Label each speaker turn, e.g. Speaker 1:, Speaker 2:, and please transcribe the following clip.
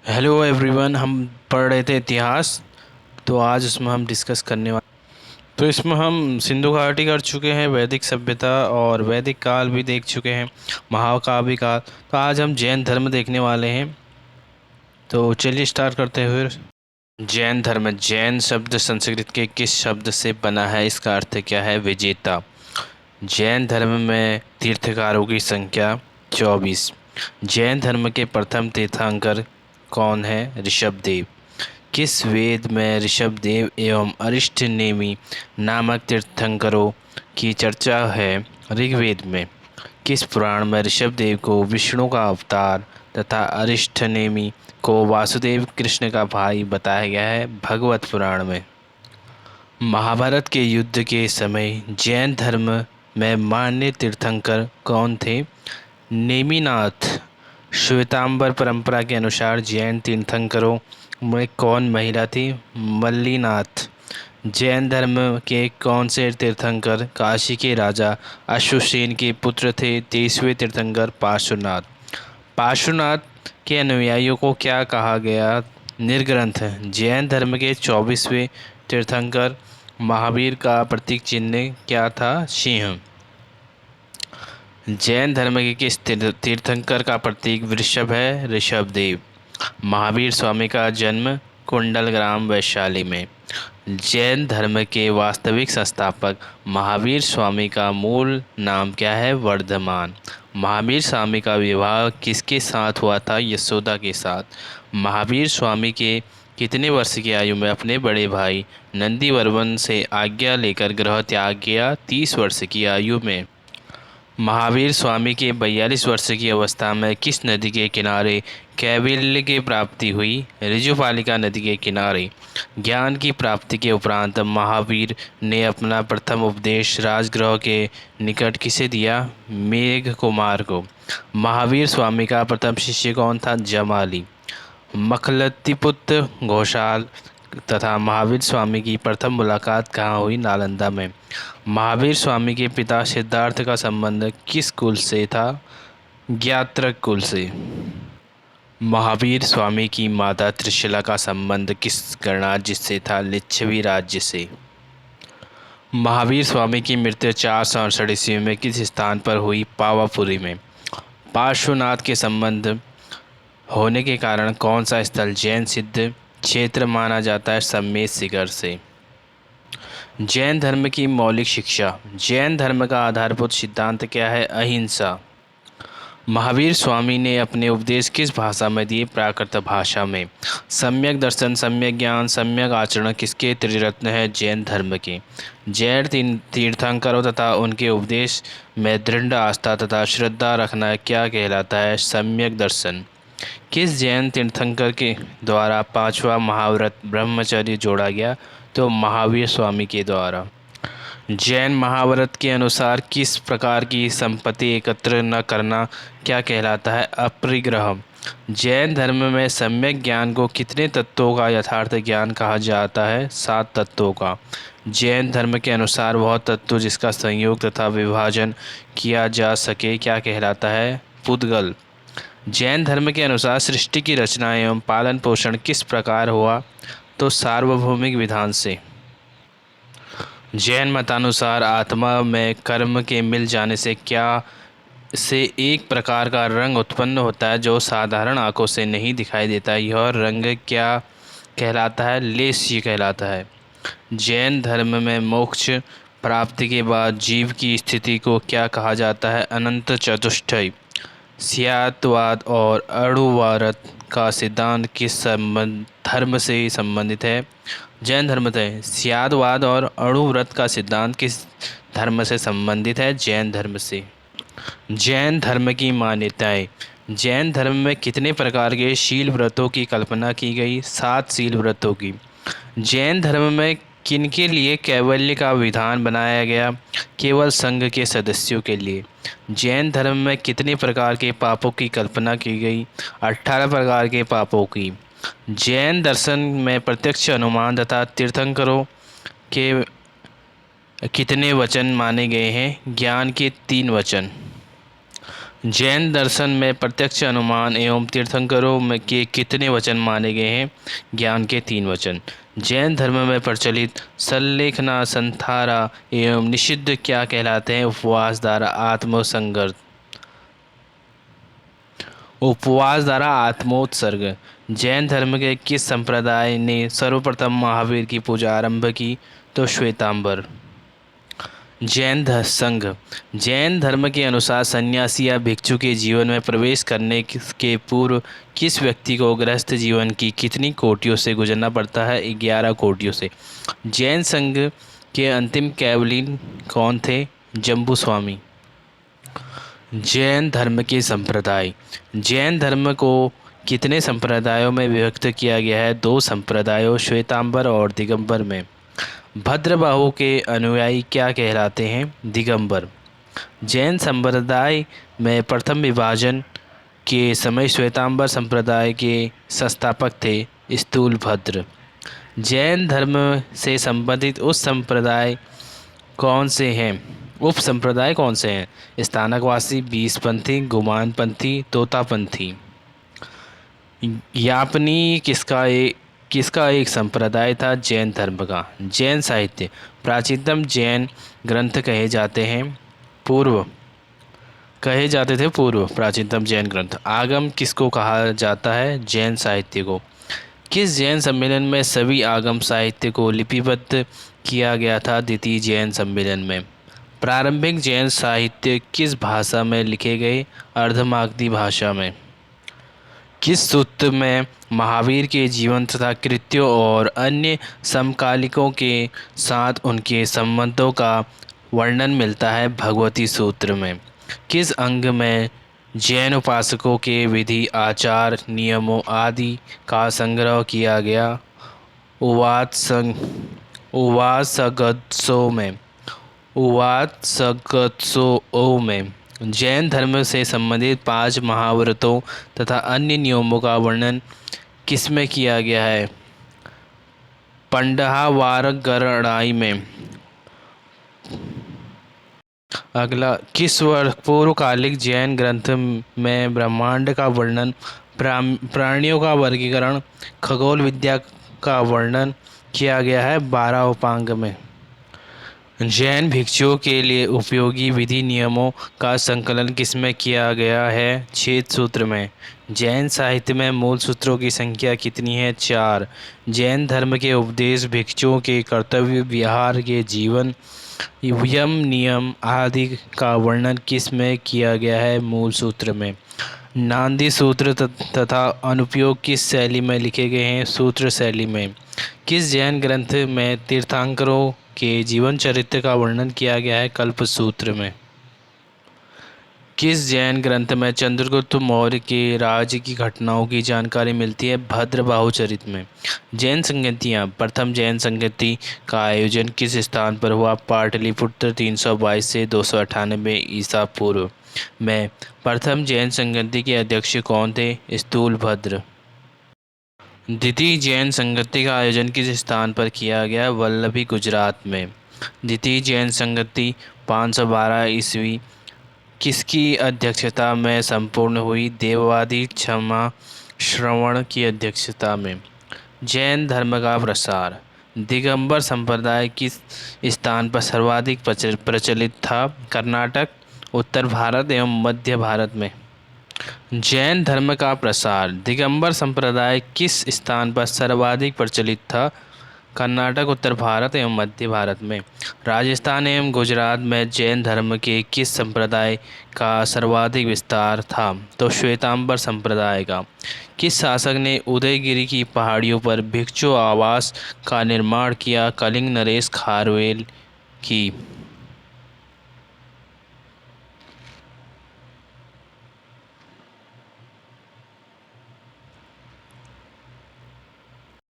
Speaker 1: Hello everyone. हम पढ़ रहे थे इतिहास। तो आज इसमें हम डिस्कस करने वाले, तो इसमें हम सिंधु घाटी कर चुके हैं, वैदिक सभ्यता और वैदिक काल भी देख चुके हैं, महाकाव्य काल। तो आज हम जैन धर्म देखने वाले हैं। तो चलिए स्टार्ट करते हैं फिर। जैन धर्म। जैन शब्द संस्कृत के किस शब्द से बना है? इसका अर्थ क्या है? विजेता। जैन धर्म में तीर्थकारों की संख्या 24। जैन धर्म के प्रथम तीर्थंकर कौन है? ऋषभदेव। किस वेद में ऋषभदेव एवं अरिष्ट नेमि नामक तीर्थंकरों की चर्चा है? ऋग्वेद में। किस पुराण में ऋषभदेव को विष्णु का अवतार तथा अरिष्ट नेमि को वासुदेव कृष्ण का भाई बताया गया है? भगवत पुराण में। महाभारत के युद्ध के समय जैन धर्म में मान्य तीर्थंकर कौन थे? नेमिनाथ। श्वेतांबर परंपरा के अनुसार जैन तीर्थंकरों में कौन महिला थी? मल्लिनाथ। जैन धर्म के कौन से तीर्थंकर काशी के राजा अश्वसेन के पुत्र थे? 23वें तीर्थंकर पार्श्वनाथ। पार्श्वनाथ के अनुयायियों को क्या कहा गया? निर्ग्रंथ। जैन धर्म के 24वें तीर्थंकर महावीर का प्रतीक चिन्ह क्या था? सिंह। जैन धर्म के किस तीर्थंकर का प्रतीक वृषभ है? ऋषभदेव। महावीर स्वामी का जन्म कुंडलग्राम वैशाली में। जैन धर्म के वास्तविक संस्थापक महावीर स्वामी का मूल नाम क्या है? वर्धमान। महावीर स्वामी का विवाह किसके साथ हुआ था? यशोदा के साथ। महावीर स्वामी के कितने वर्ष की आयु में अपने बड़े भाई नंदीवर्मन से आज्ञा लेकर गृह त्याग किया? 30 वर्ष की आयु में। महावीर स्वामी के 42 वर्ष की अवस्था में किस नदी के किनारे कैवल्य की प्राप्ति हुई? ऋजुपालिका नदी के किनारे। ज्ञान की प्राप्ति के उपरांत महावीर ने अपना प्रथम उपदेश राजगृह के निकट किसे दिया? मेघ कुमार को। महावीर स्वामी का प्रथम शिष्य कौन था? जमाली। मखलतीपुत्र घोषाल तथा महावीर स्वामी की प्रथम मुलाकात कहाँ हुई? नालंदा में। महावीर स्वामी के पिता सिद्धार्थ का संबंध किस कुल से था? ज्ञात्रक कुल से। महावीर स्वामी की माता त्रिशला का संबंध किस गणराज्य से था? लिच्छवी राज्य से। महावीर स्वामी की मृत्यु 468 ईस्वी में किस स्थान पर हुई? पावापुरी में। पार्श्वनाथ के संबंध होने के कारण कौन सा स्थल जैन सिद्ध क्षेत्र माना जाता है? सम्मेद शिखर से। जैन धर्म की मौलिक शिक्षा। जैन धर्म का आधारभूत सिद्धांत क्या है? अहिंसा। महावीर स्वामी ने अपने उपदेश किस भाषा में दिए? प्राकृत भाषा में। सम्यक दर्शन, सम्यक ज्ञान, सम्यक आचरण किसके त्रिरत्न है? जैन धर्म के। जैन तीर्थंकरों तथा उनके उपदेश में दृढ़ आस्था तथा श्रद्धा रखना क्या कहलाता है? सम्यक दर्शन। किस जैन तीर्थंकर के द्वारा पांचवा महाव्रत ब्रह्मचर्य जोड़ा गया? तो महावीर स्वामी के द्वारा। जैन महाव्रत के अनुसार किस प्रकार की संपत्ति एकत्र न करना क्या कहलाता है? अपरिग्रह। जैन धर्म में सम्यक ज्ञान को कितने तत्वों का यथार्थ ज्ञान कहा जाता है? 7 तत्वों का। जैन धर्म के अनुसार वह तत्व जिसका संयोग तथा विभाजन किया जा सके क्या कहलाता है? पुद्गल। जैन धर्म के अनुसार सृष्टि की रचना एवं पालन पोषण किस प्रकार हुआ? तो सार्वभौमिक विधान से। जैन मतानुसार आत्मा में कर्म के मिल जाने से एक प्रकार का रंग उत्पन्न होता है जो साधारण आंखों से नहीं दिखाई देता। यह रंग क्या कहलाता है? लेस्य कहलाता है। जैन धर्म में मोक्ष प्राप्ति के बाद जीव की स्थिति को क्या कहा जाता है? अनंत चतुष्टय। स्यात्वाद और अणुवाद का सिद्धांत किस धर्म से संबंधित है? जैन धर्म से। स्यादवाद और अणुव्रत का सिद्धांत किस धर्म से संबंधित है? जैन धर्म से। जैन धर्म की मान्यताएं। जैन धर्म में कितने प्रकार के शील व्रतों की कल्पना की गई? 7 शील व्रतों की। जैन धर्म में किनके लिए कैवल्य का विधान बनाया गया? केवल संघ के सदस्यों के लिए। जैन धर्म में कितने प्रकार के पापों की कल्पना की गई? 18 प्रकार के पापों की। जैन दर्शन में प्रत्यक्ष अनुमान तथा तीर्थंकरों के कितने वचन माने गए हैं? ज्ञान के 3 वचन। जैन दर्शन में प्रत्यक्ष अनुमान एवं तीर्थंकरों में के कितने वचन माने गए हैं? ज्ञान के 3 वचन। जैन धर्म में प्रचलित सल्लेखना, संथारा एवं निषिद्ध क्या कहलाते हैं? उपवास द्वारा आत्मसंवर्ध, उपवास द्वारा आत्मोत्सर्ग। जैन धर्म के किस संप्रदाय ने सर्वप्रथम महावीर की पूजा आरंभ की? तो श्वेतांबर। संघ। जैन धर्म के अनुसार सन्यासी या भिक्षु के जीवन में प्रवेश करने के पूर्व किस व्यक्ति को गृहस्थ जीवन की कितनी कोटियों से गुजरना पड़ता है? 11 कोटियों से। जैन संघ के अंतिम कैवलिन कौन थे? जम्बू स्वामी। जैन धर्म के संप्रदाय। जैन धर्म को कितने संप्रदायों में विभक्त किया गया है? 2 संप्रदायों, श्वेतांबर और दिगंबर में। भद्रबाहु के अनुयायी क्या कहलाते हैं? दिगंबर। जैन संप्रदाय में प्रथम विभाजन के समय श्वेतांबर संप्रदाय के संस्थापक थे स्थूलभद्र। जैन धर्म से संबंधित उस संप्रदाय कौन से हैं? उप संप्रदाय कौन से हैं? स्थानकवासी, बीसपंथी, गुमानपंथी, तोतापंथी। यापनी किसका एक संप्रदाय था? जैन धर्म का। जैन साहित्य। प्राचीनतम जैन ग्रंथ कहे जाते थे पूर्व प्राचीनतम जैन ग्रंथ। आगम किसको कहा जाता है? जैन साहित्य को। किस जैन सम्मेलन में सभी आगम साहित्य को लिपिबद्ध किया गया था? द्वितीय जैन सम्मेलन में। प्रारंभिक जैन साहित्य किस भाषा में लिखे गए? अर्धमागधी भाषा में। किस सूत्र में महावीर के जीवन तथा कृत्यों और अन्य समकालिकों के साथ उनके संबंधों का वर्णन मिलता है? भगवती सूत्र में। किस अंग में जैन उपासकों के विधि, आचार, नियमों आदि का संग्रह किया गया? उवात्सगत्सो में। जैन धर्म से संबंधित 5 महाव्रतों तथा अन्य नियमों का वर्णन किसमें किया गया है? पंडहावारगरणाई में। अगला, किस पूर्वकालिक जैन ग्रंथ में ब्रह्मांड का वर्णन, प्राणियों का वर्गीकरण, खगोल विद्या का वर्णन किया गया है? 12 उपांग में। जैन भिक्षुओं के लिए उपयोगी विधि नियमों का संकलन किसमें किया गया है? छेद सूत्र में। जैन साहित्य में मूल सूत्रों की संख्या कितनी है? 4। जैन धर्म के उपदेश, भिक्षुओं के कर्तव्य, विहार के जीवन, यम नियम आदि का वर्णन किस में किया गया है? मूल सूत्र में। नांदी सूत्र तथा अनुपयोग किस शैली में लिखे गए हैं? सूत्र शैली में। किस जैन ग्रंथ में तीर्थंकरों के जीवन चरित्र का वर्णन किया गया है? कल्प सूत्र में। किस जैन ग्रंथ में चंद्रगुप्त मौर्य के राज्य की घटनाओं की जानकारी मिलती है? भद्रबाहु चरित में। जैन संगतियाँ। प्रथम जैन संगति का आयोजन किस स्थान पर हुआ? पाटलिपुत्र 322 से 298 ईसा पूर्व में। प्रथम जैन संगति के अध्यक्ष कौन थे? स्थूलभद्र। द्वितीय जैन संगति का आयोजन किस स्थान पर किया गया? वल्लभी, गुजरात में। द्वितीय जैन संगति 512 ईस्वी किसकी अध्यक्षता में संपूर्ण हुई? देववादी क्षमा श्रवण की अध्यक्षता में। जैन धर्म का प्रसार। दिगंबर संप्रदाय किस स्थान पर सर्वाधिक प्रचलित था? कर्नाटक, उत्तर भारत एवं मध्य भारत में। जैन धर्म का प्रसार। दिगंबर संप्रदाय किस स्थान पर सर्वाधिक प्रचलित था? कर्नाटक, उत्तर भारत एवं मध्य भारत में। राजस्थान एवं गुजरात में जैन धर्म के किस संप्रदाय का सर्वाधिक विस्तार था? तो श्वेतांबर संप्रदाय का। किस शासक ने उदयगिरी की पहाड़ियों पर भिक्षु आवास का निर्माण किया? कलिंग नरेश खारवेल की।